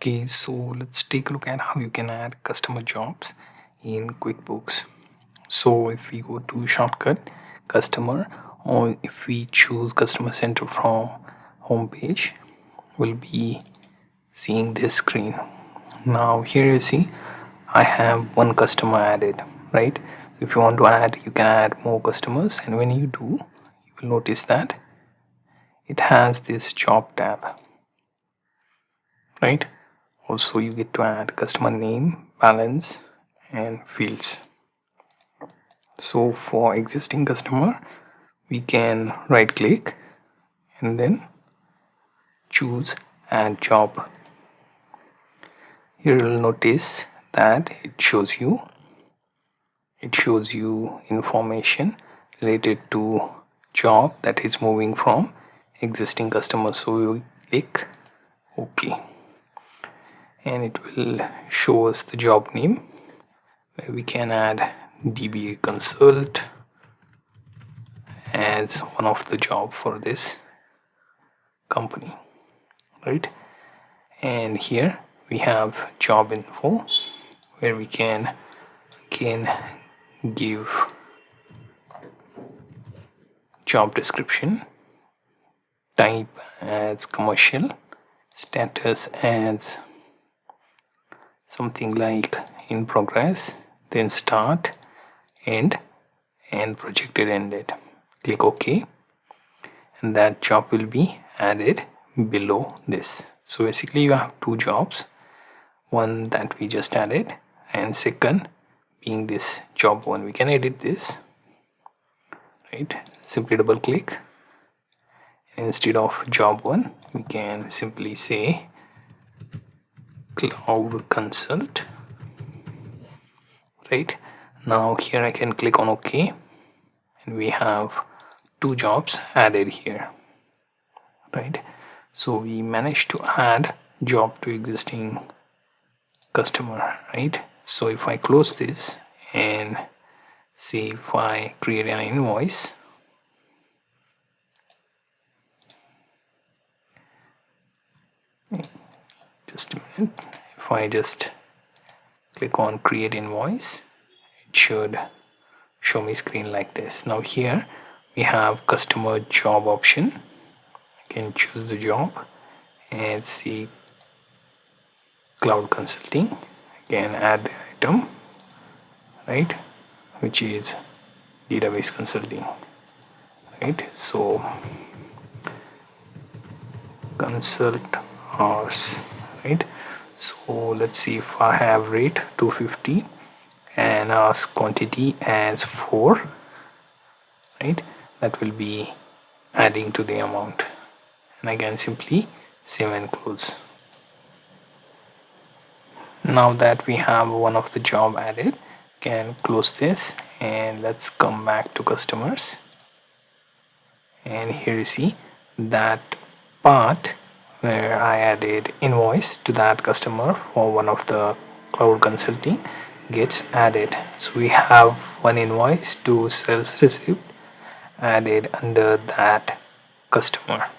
Okay, so let's take a look at how you can add customer jobs in QuickBooks. So if we go to shortcut customer, or if we choose customer center from home page, we'll be seeing this screen. Now here you see I have one customer added, right? If you want to add, you can add more customers, and when you do, you will notice that it has this job tab, right? Also, you get to add customer name, balance, and fields. So for existing customer, we can right click and then choose add job. Here you'll notice that it shows you information related to job that is moving from existing customer. So we will click OK, and it will show us the job name, where we can add DBA consult as one of the job for this company, right? And here we have job info, where we can give job description, type as commercial, status as something like in progress, then start, end, and projected end date. Click OK, and that job will be added below this. So basically you have two jobs, one that we just added, and second being this job one. We can edit this, right? Simply double click, and instead of job one, we can simply say cloud consult, right? Now here I can click on OK, and we have two jobs added here, right? So we managed to add job to existing customer, right? So if I close this and say if I create an invoice, just a minute, if I just click on create invoice, it should show me screen like this. Now here we have customer job option. I can choose the job and see cloud consulting. I can add the item, right, which is database consulting, right? So consult hours, right? So let's see if I have rate 250 and ask quantity as 4, right? That will be adding to the amount, and I can simply save and close. Now that we have one of the job added, can close this, and let's come back to customers. And here you see that part where I added invoice to that customer for one of the cloud consulting gets added. So we have one invoice to sales receipt added under that customer.